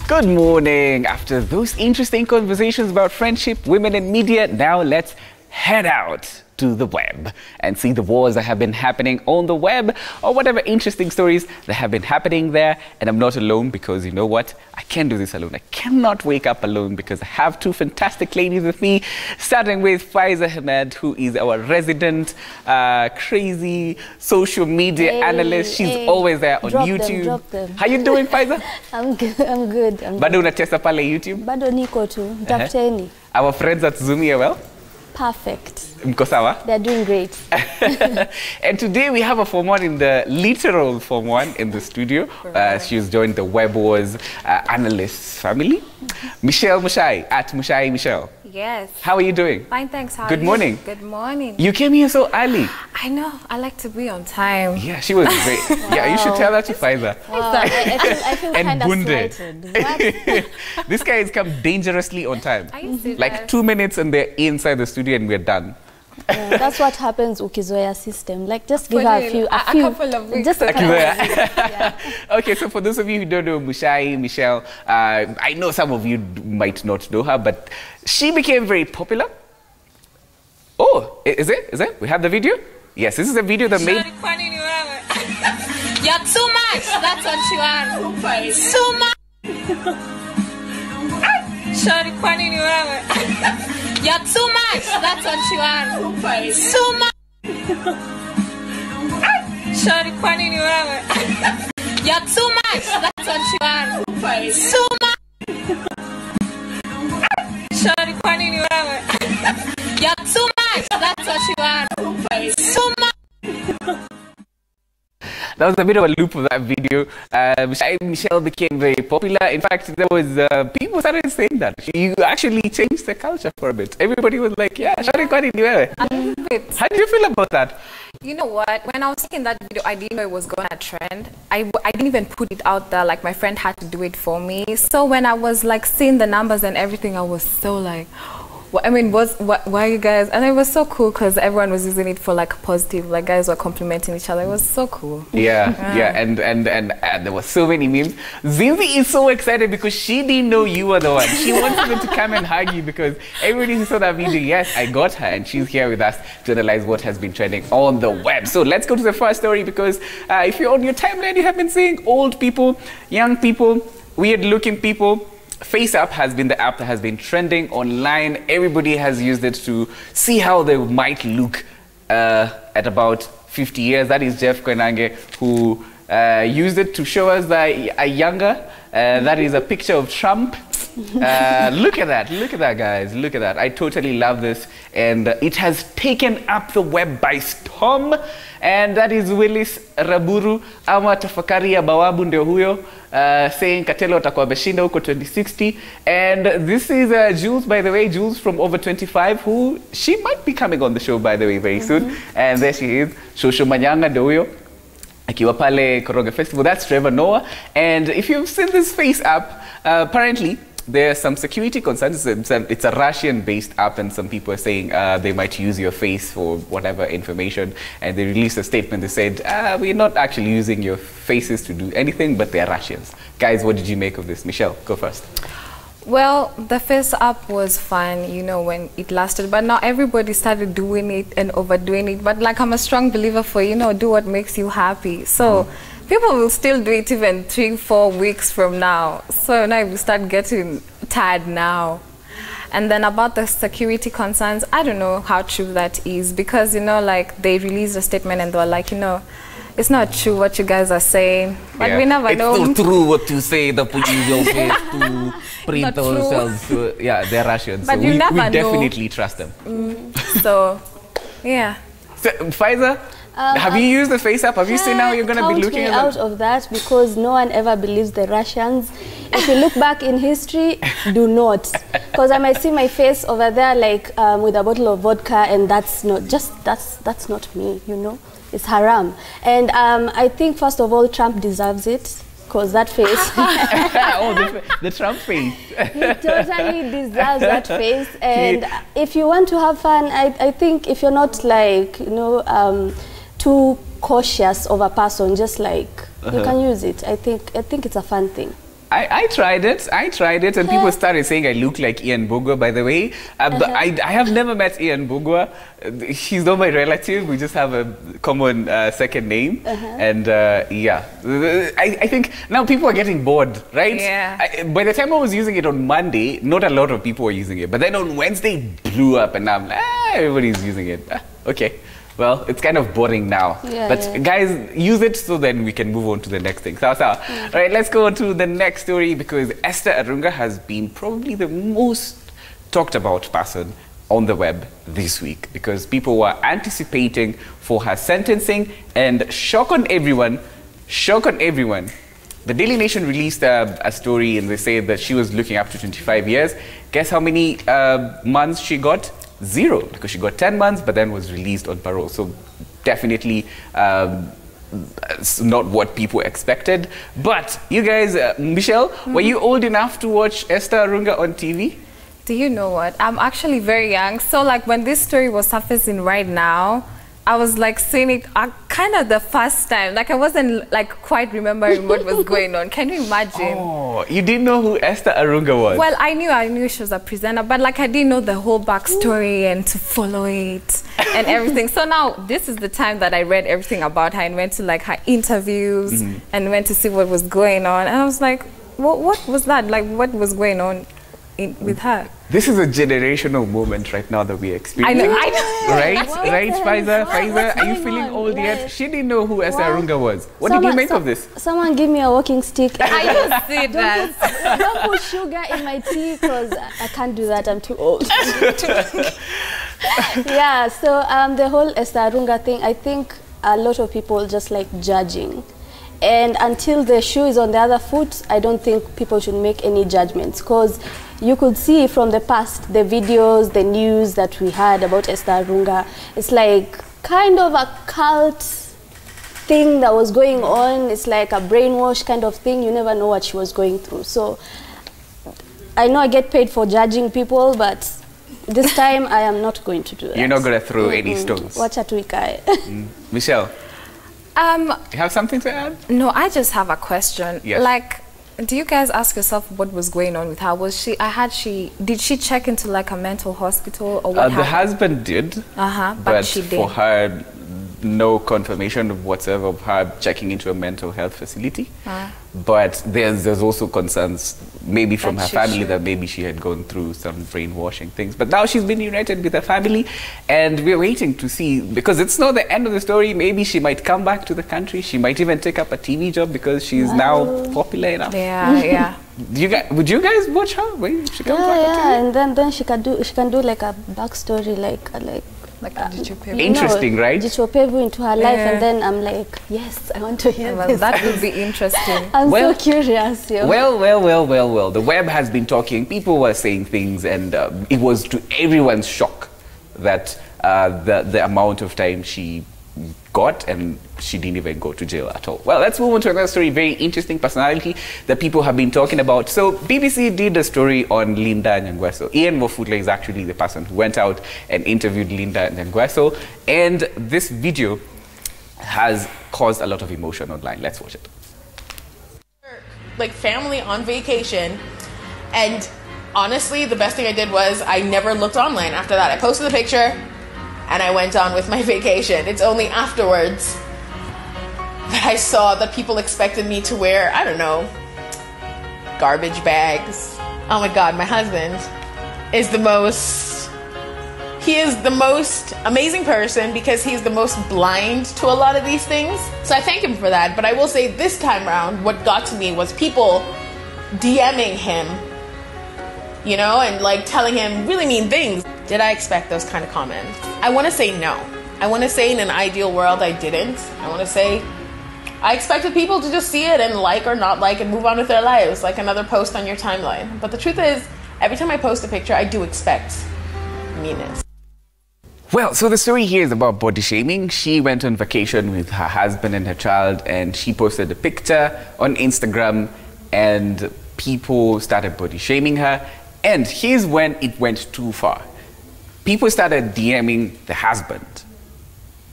Good morning. After those interesting conversations about friendship, women and media, now let's head out to the web and see the wars that have been happening on the web, or whatever interesting stories that have been happening there. And I'm not alone, because you know what? I can't do this alone. I cannot wake up alone, because I have two fantastic ladies with me, starting with Faiza Ahmed, who is our resident crazy social media analyst. She's always there on YouTube. Drop them. How you doing, Faiza? I'm good. Bado unacheza pale YouTube? Bado niko tu. Tafuteni. Our friends at Zumia, well? Perfect. Mko sawa? They're doing great. And today we have a Form 1 in the literal Form 1 in the studio. She's joined the Web Wars analyst family. Michelle Mushai, at Mushai Michelle. Yes. How are you doing? Fine, thanks. How Good are you? morning. Good morning. You came here so early. I know. I like to be on time. Yeah, she was great. Yeah, you should tell that to Pfizer. Wow. I feel And kind of Bunde. slighted. This guy has come dangerously on time. Are you serious? Like 2 minutes and they're inside the studio and we're done. Yeah, that's what happens ukizoea system. Like, just give her a couple of weeks. Just a couple of weeks. Yeah. Okay, so for those of you who don't know Mushai Michelle, I know some of you might not know her, but she became very popular. Oh, is it? We have the video? Yes, this is a video that made... You're too much. That's what you are. Too much. Shorty kwani ni wewe. You're too much. That's what you are. Too much. Shorty kwani ni wewe. You're too much. That's what you are. Too much. Shorty kwani ni wewe. You're too much. That's what you are. Too much. That was a bit of a loop of that video. Michelle became very popular. In fact, there was people started saying that you actually changed the culture for a bit. Everybody was like, "Yeah, Shari kwani ni wewe." How do you feel about that? You know what? When I was taking that video, I didn't know it was gonna trend. I didn't even put it out there. Like, my friend had to do it for me. So when I was like seeing the numbers and everything, I was so like, I mean, why you guys? And it was so cool because everyone was using it for like positive. Like, guys were complimenting each other. It was so cool. Yeah. And there were so many memes. Zinzi is so excited because she didn't know you were the one. She wanted them to come and hug you, because everybody who saw that video, yes, I got her, and she's here with us to analyze what has been trending on the web. So let's go to the first story, because if you're on your timeline, you have been seeing old people, young people, weird-looking people. FaceApp has been the app that has been trending online. Everybody has used it to see how they might look at about 50 years. That is Jeff Koinange, who used it to show us that a younger. That is a picture of Trump. Look at that, guys. Look at that. I totally love this. And it has taken up the web by storm. And that is Willis Raburu, ama tafakari ya bawabu ndio huyo, saying Katelo atakuwa beshinda huko 2060. And this is Jules, by the way, Jules from over 25, who she might be coming on the show, by the way, very soon. And there she is, Shosho Manyanga ndio huyo, akiwa pale Koroga Festival. That's Trevor Noah. And if you've seen this Face app, apparently there are some security concerns. It's a Russian-based app, and some people are saying they might use your face for whatever information. And they released a statement. They said, we're not actually using your faces to do anything, but they're Russians. Guys, what did you make of this? Michelle, go first. Well, the FaceApp was fun, you know, when it lasted, but now everybody started doing it and overdoing it. But like, I'm a strong believer for, you know, do what makes you happy. So people will still do it even 3-4 weeks from now. So now we start getting tired now. And then about the security concerns, I don't know how true that is, because, you know, like, they released a statement and they were like, you know, it's not true what you guys are saying, but we never know. It's so true what you say, the putting your face to print ourselves. Yeah, they're Russians, but so you we never definitely trust them. So, yeah. So, Pfizer, have you used the Face app? Have you seen how you're going to be looking at them? Out of that, because no one ever believes the Russians. If you look back in history, do not. Because I might see my face over there, like with a bottle of vodka, and that's not that's not me, you know. It's haram. And I think, first of all, Trump deserves it, because that face. Oh, the Trump face. He totally deserves that face. And if you want to have fun, I think if you're not, like, you know, too cautious of a person, just like you can use it. I think it's a fun thing. I tried it. And people started saying I look like Ian Bugwa, by the way. But I have never met Ian Bugwa. He's not my relative. We just have a common second name. And yeah, I think now people are getting bored, right? Yeah. By the time I was using it on Monday, not a lot of people were using it. But then on Wednesday, it blew up, and I'm like, everybody's using it. Okay. Well, it's kind of boring now. But guys, use it so then we can move on to the next thing. All right, let's go on to the next story, because Esther Arunga has been probably the most talked about person on the web this week, because people were anticipating for her sentencing, and shock on everyone. The Daily Nation released a story, and they said that she was looking up to 25 years. Guess how many months she got? 0, because she got 10 months, but then was released on parole. So definitely it's not what people expected. But you guys, Michelle, were you old enough to watch Esther Arunga on TV? Do you know what? I'm actually very young. So like when this story was surfacing right now, I was like seeing it kind of the first time. Like I wasn't like quite remembering what was going on. Can you imagine? Oh, you didn't know who Esther Arunga was? Well, I knew she was a presenter, but like I didn't know the whole backstory and to follow it and everything. So now this is the time that I read everything about her and went to like her interviews and went to see what was going on. And I was like, what was that? Like what was going on with her? This is a generational moment right now that we're experiencing. I know. Right, Faiza, are you feeling old yet? She didn't know who Esther Arunga was. What did you make of this? Someone give me a walking stick. I just see that. Don't put sugar in my tea, because I can't do that. I'm too old. Yeah, so the whole Esther Arunga thing, I think a lot of people just like judging. And until the shoe is on the other foot, I don't think people should make any judgments, because you could see from the past, the videos, the news that we had about Esther Arunga, it's like kind of a cult thing that was going on. It's like a brainwash kind of thing. You never know what she was going through. So I know I get paid for judging people, but this time I am not going to do that. You're not going to throw any stones. Watch out, Wikai. Michelle, you have something to add? No, I just have a question. Yes. Like, do you guys ask yourself what was going on with her? Did she check into like a mental hospital, or what happened? The husband did, but she didn't. For her, no confirmation whatsoever of her checking into a mental health facility. But there's also concerns, maybe from her family, that maybe she had gone through some brainwashing things. But now she's been reunited with her family, and we're waiting to see, because it's not the end of the story. Maybe she might come back to the country. She might even take up a TV job, because she's now popular enough. Yeah. Would you guys watch her when she comes back? Yeah, and then she can do like a backstory, like interesting, right? Jichopevu into her life, and then I'm like, yes, I want to hear this. That would be interesting. I'm so curious. Well. The web has been talking. People were saying things, and it was to everyone's shock that the amount of time she got, and she didn't even go to jail at all. Well, let's move on to another story. Very interesting personality that people have been talking about. So BBC did a story on Linda Nyangweso. Ian Wafula is actually the person who went out and interviewed Linda Nyangweso, and this video has caused a lot of emotion online. Let's watch it. Like family on vacation, and honestly the best thing I did was I never looked online after that. I posted the picture and I went on with my vacation. It's only afterwards that I saw that people expected me to wear, I don't know, garbage bags. Oh my God, my husband is the most amazing person, because he's the most blind to a lot of these things. So I thank him for that. But I will say this time around, what got to me was people DMing him, you know, and like telling him really mean things. Did I expect those kind of comments? I want to say no. I want to say in an ideal world I didn't. I want to say I expected people to just see it and like or not like and move on with their lives, like another post on your timeline. But the truth is, every time I post a picture, I do expect meanness. Well, so the story here is about body shaming. She went on vacation with her husband and her child, and she posted a picture on Instagram, and people started body shaming her. And here's when it went too far. People started DMing the husband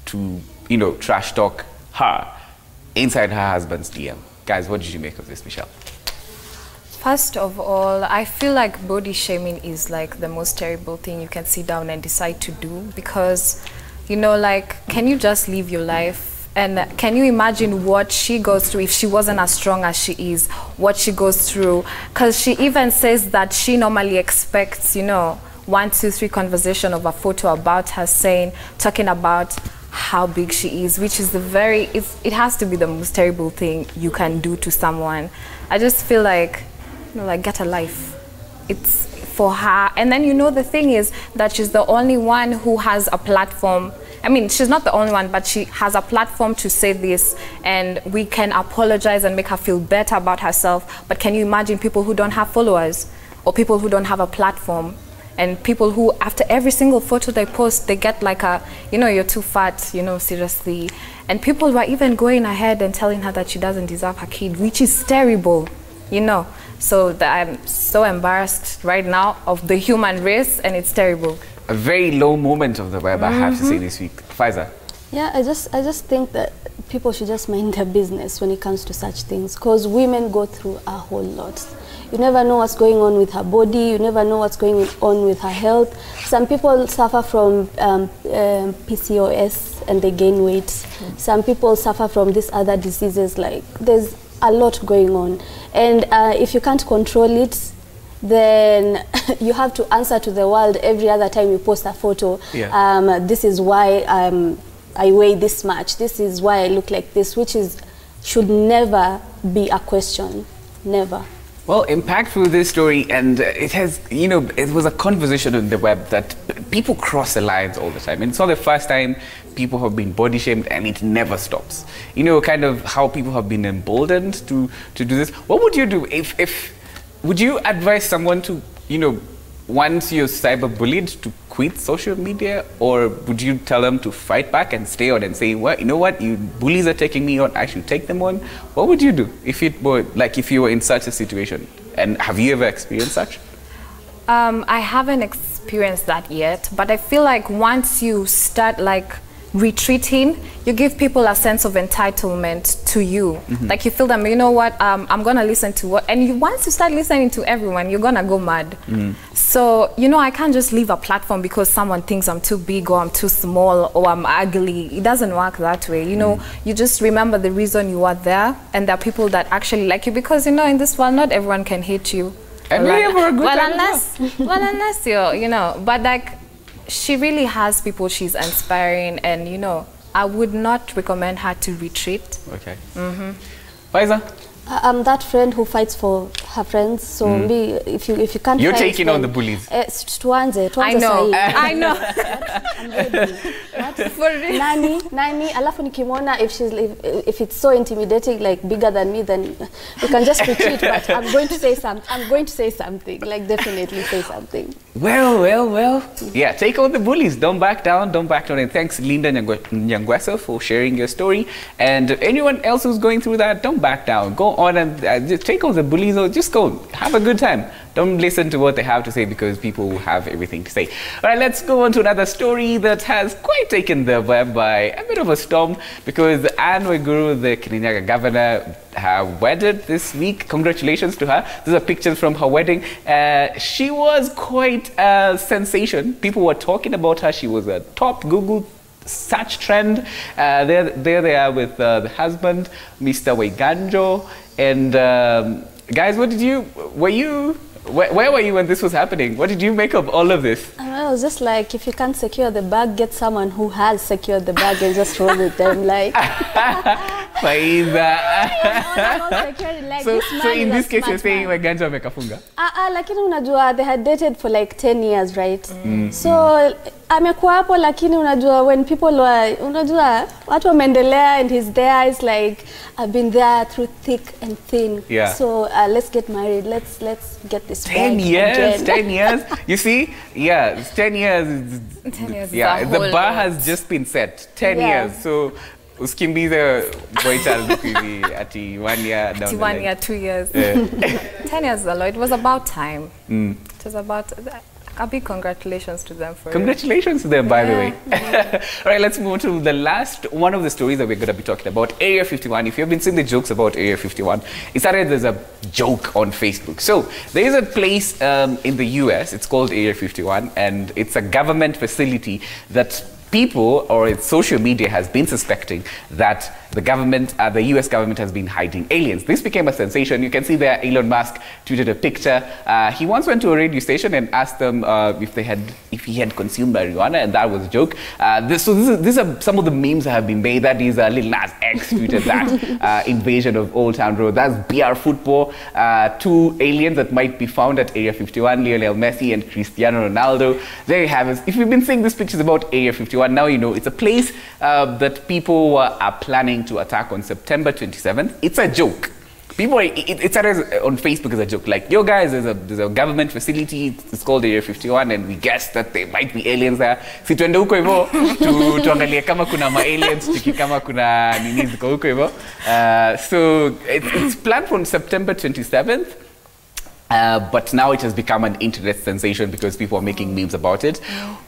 to, you know, trash talk her inside her husband's DM. Guys, what did you make of this, Michelle? First of all, I feel like body shaming is like the most terrible thing you can sit down and decide to do, because, you know, like, can you just live your life? And can you imagine what she goes through if she wasn't as strong as she is, what she goes through? Because she even says that she normally expects, you know, 1, 2, 3 conversation of a photo about her talking about how big she is, which is it has to be the most terrible thing you can do to someone. I just feel like, you know, like, get a life. It's for her. And then, you know, the thing is that she's the only one who has a platform. I mean, she's not the only one, but she has a platform to say this, and we can apologize and make her feel better about herself. But can you imagine people who don't have followers, or people who don't have a platform, and people who, after every single photo they post, they get like a, you know, you're too fat, you know, seriously. And people were even going ahead and telling her that she doesn't deserve her kid, which is terrible, you know. So I'm so embarrassed right now of the human race, and it's terrible. A very low moment of the web, I have to say, this week. Faiza? Yeah, I just think that people should just mind their business when it comes to such things, because women go through a whole lot. You never know what's going on with her body. You never know what's going on with her health. Some people suffer from PCOS and they gain weight. Some people suffer from these other diseases. Like, there's a lot going on. And if you can't control it, then you have to answer to the world every other time you post a photo. Yeah. This is why I weigh this much. This is why I look like this, which should never be a question. Never. Well, impactful, this story, and it has, you know, it was a conversation on the web that people cross the lines all the time. And it's not the first time people have been body shamed, and it never stops. You know, kind of how people have been emboldened to do this. What would you do if would you advise someone to, you know, once you're cyberbullied, to quit social media, or would you tell them to fight back and stay on and say, well, you know what, you bullies are taking me on, I should take them on? What would you do if it were, like, if you were in such a situation? And have you ever experienced such? I haven't experienced that yet, but I feel like once you start, like, retreating, you give people a sense of entitlement to you. Like, you feel them, you know what, I'm gonna listen to what, and once you start listening to everyone, you're gonna go mad. So, you know, I can't just leave a platform because someone thinks I'm too big or I'm too small or I'm ugly. It doesn't work that way. You know, you just remember the reason you are there, and there are people that actually like you, because, you know, in this world, not everyone can hate you. And we have a good time unless you're, you know, but like, she really has people she's inspiring, and, you know, I would not recommend her to retreat. Okay. Faiza? I'm that friend who fights for her friends. So me, if you can't, you're fight, taking on the bullies. I know. I know. I'm ready. Nani, alafu nikimwona, if it's so intimidating, like bigger than me, then we can just retreat. But I'm going to say something. I'm going to say something. Like, definitely say something. Well. Yeah, take on the bullies. Don't back down. Don't back down. And thanks, Linda Nyangweso, for sharing your story. And anyone else who's going through that, don't back down. Go on and just take on the bullies, or just go have a good time. Don't listen to what they have to say, because people have everything to say. All right, let's go on to another story that has quite taken the web by a bit of a storm, because Anne Waiguru, the Kirinyaga governor, wedded this week. Congratulations to her. These are pictures from her wedding. She was quite a sensation. People were talking about her. She was a top Google search trend. There they are with the husband, Mr. Waiganjo. And guys, where were you when this was happening? What did you make of all of this? I was just like, if you can't secure the bag, get someone who has secured the bag and just roll with them, like. So in this case, you're saying Waiganjo amekafunga? Lakini unajua, they had dated for like 10 years, right? So amekuwa hapo, lakini unajua, when people were, unajua, watu wameendelea, and he's there, it's like, I've been there through thick and thin. Yeah. So let's get married. Let's get this 10 years, 10 years. You see, yeah, it's 10 years. 10 years. Yeah, the bar has just been set. 10 years. So uskimbize boy child ati 1 year down. 1 year, 2 years. 10 years is a lot. It was about time. It was about. A big congratulations to them for Congratulations to them, by the way. All right, let's move on to the last one of the stories that we're going to be talking about, Area 51. If you've been seeing the jokes about Area 51, it started as a joke on Facebook. So there is a place in the US, it's called Area 51, and it's a government facility that people or its social media has been suspecting that the government, the US government has been hiding aliens. This became a sensation. You can see there Elon Musk tweeted a picture. He once went to a radio station and asked them if he had consumed marijuana, and that was a joke. These are some of the memes that have been made. That is Lil Nas X tweeted that invasion of Old Town Road. That's BR Football. 2 aliens that might be found at Area 51, Lionel Messi and Cristiano Ronaldo. There you have it. If you've been seeing these pictures about Area 51, now you know it's a place that people are planning to attack on September 27th. It's a joke. People, it started on Facebook as a joke. Like, yo guys, there's a government facility, it's called Area 51, and we guess that there might be aliens there. Si tuende huko hivyo, tuangalie kama kuna ma-aliens, tuki kama kuna nini ziko huko hivyo. So it's planned for September 27th. But now it has become an internet sensation because people are making memes about it.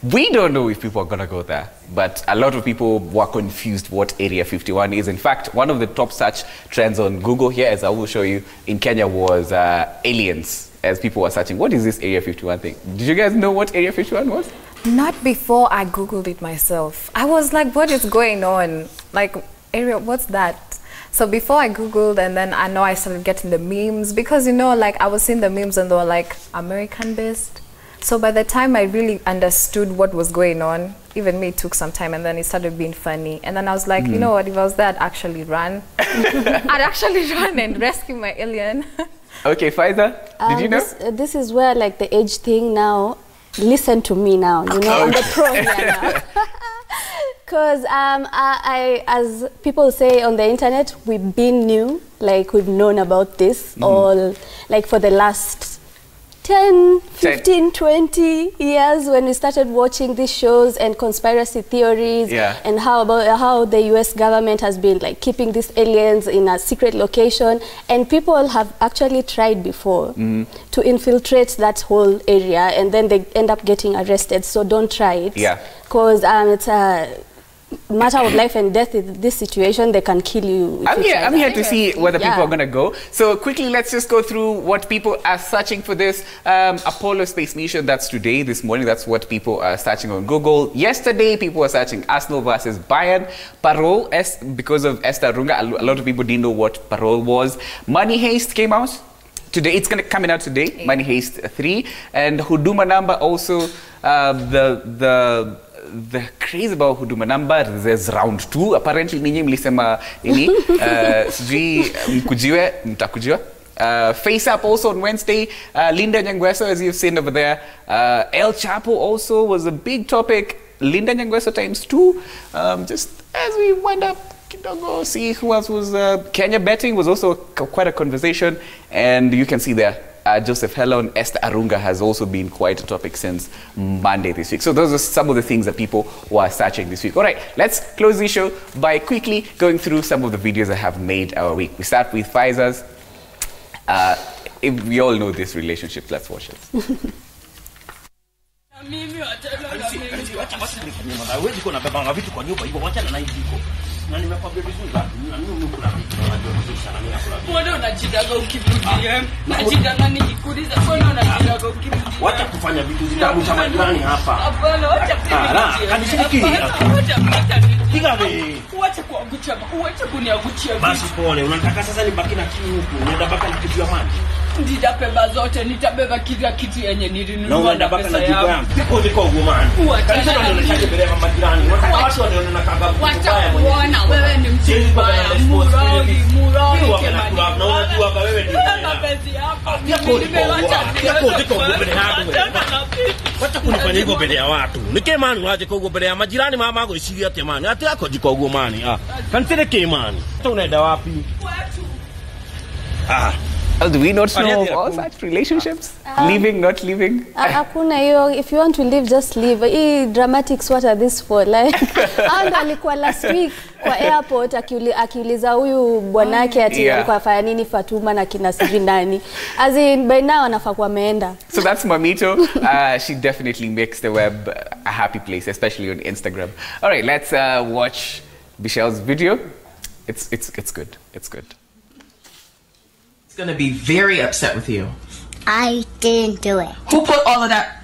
We don't know if people are going to go there, but a lot of people were confused what Area 51 is. In fact, one of the top search trends on Google here, as I will show you, in Kenya was aliens, as people were searching. What is this Area 51 thing? Did you guys know what Area 51 was? Not before I Googled it myself. I was like, what is going on? Like, area, what's that? So before I Googled, and then I know I started getting the memes, because, you know, like I was seeing the memes and they were like American based. So by the time I really understood what was going on, even me, it took some time, and then it started being funny. And then I was like, you know what, if I was there, I'd actually run. I'd actually run and rescue my alien. Okay, Faiza, did you know? This is where like the age thing now, listen to me now, you know, I'm the pro here now. Because as people say on the internet, we've been new, like we've known about this all, like for the last 10, 15, 20 years when we started watching these shows and conspiracy theories and how the US government has been like keeping these aliens in a secret location, and people have actually tried before to infiltrate that whole area, and then they end up getting arrested. So don't try it, because it's a matter of life and death in this situation. They can kill you. I'm here to see whether people are going to go. So quickly, let's just go through what people are searching for this. Apollo space mission, that's today, this morning. That's what people are searching on Google. Yesterday, people were searching Arsenal versus Bayern. Parole, because of Esther Arunga. A lot of people didn't know what Parole was. Money Heist came out today. It's going to come out today. Money Heist 3. And Huduma Number also, the craze about Huduma Number, there's round 2. Apparently, ninyi mlisema ini, sijui mkujiwe, mtakujiwa. FaceApp also on Wednesday. Linda Nyangweso, as you've seen over there. El Chapo also was a big topic. Linda Nyangweso ×2. Just as we wind up, go see who else was. Kenya betting was also quite a conversation. And you can see there, Joseph Helen, Esther Arunga has also been quite a topic since Monday this week. So those are some of the things that people were searching this week. All right, let's close the show by quickly going through some of the videos that have made our week. We start with Faiza's. If we all know this relationship, let's watch it. Na nimekwambia vizuri na mimi kuna vitu najua mbona unajidaga ukirudia najidanga nikikuuliza mbona unajidaga ukirudia wacha kufanya vitu vitabu kama majirani hapa hapana wacha kanishiki piga wewe wacha kuangukia wacha kuniangukia basi pole unataka sasa nibaki na kitu huku nenda baka na kitu ya maji nitabeba zote nitabeba kila kitu yenye nilinunua na pesa yangu siko ndiko ugomani kanisa ndio unataka beleva majirani wataka watu wanaona kama mbaya wewe ni mtu mbaya murali na unajua kama wewe ndio mapenzi yako nimewacha ndiko mbele yako wacha kunifanya hivyo mbele ya watu nikemani waje kwa mbele ya majirani mama yako isiria temani hata yako jiko ugomani kanisa kemani hata unaenda wapi Oh, do we not know of all such relationships? Leaving, not leaving? Hakuna hiyo. If you want to leave, just leave. Hii dramatics, what are this for? Like, ando alikuwa last week kwa airport akiuliza huyu bwanake ati alikuwa afanya nini Fatuma na kina sijui nani. As in, by now anafaa kuwa ameenda. So that's Mamito. She definitely makes the web a happy place, especially on Instagram. All right, let's watch Michelle's video. It's good. It's good. Going to be very upset with you. I didn't do it. Who put all of that?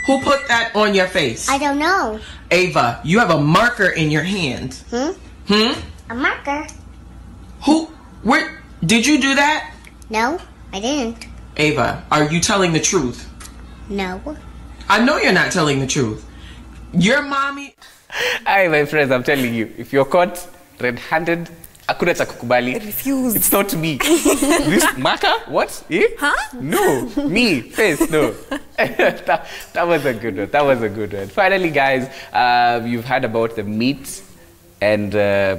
Who put that on your face? I don't know. Ava, you have a marker in your hand. A marker? Where did you do that? No, I didn't. Ava, are you telling the truth? No. I know you're not telling the truth. Your mommy. Hi, my friends, I'm telling you, if you're caught red-handed, hakuna cha kukubali. Refuse. It's not me. This marker? What? Eh? Huh? No. Me. Face. No. that was a good one. That was a good one. Finally, guys, you've heard about the meat and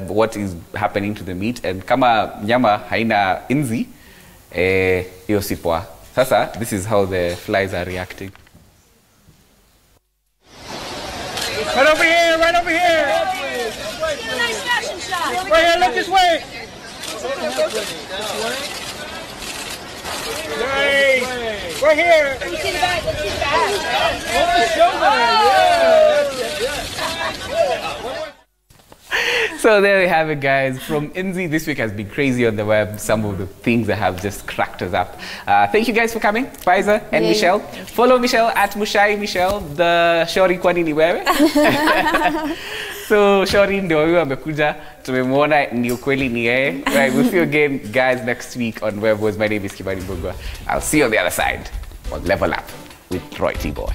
what is happening to the meat. And kama nyama haina inzi, hiyo si poa. Sasa, this is how the flies are reacting. Right over here, right over here. Right here, look this way. Nice. Right here. Let me see the back. Let's see the back. So there we have it, guys. From Inzi, this week has been crazy on the web. Some of the things that have just cracked us up. Thank you guys for coming, Pfizer and Michelle. Follow Michelle at Mushai Michelle, the Shori kwani ni wewe. So Shori ndio huyo amekuja, tumemwona ni ukweli ni yeye. Right, we'll see you again, guys, next week on Web Was. My name is Kibani Bugwa. I'll see you on the other side on Level Up with Roy T. Boy.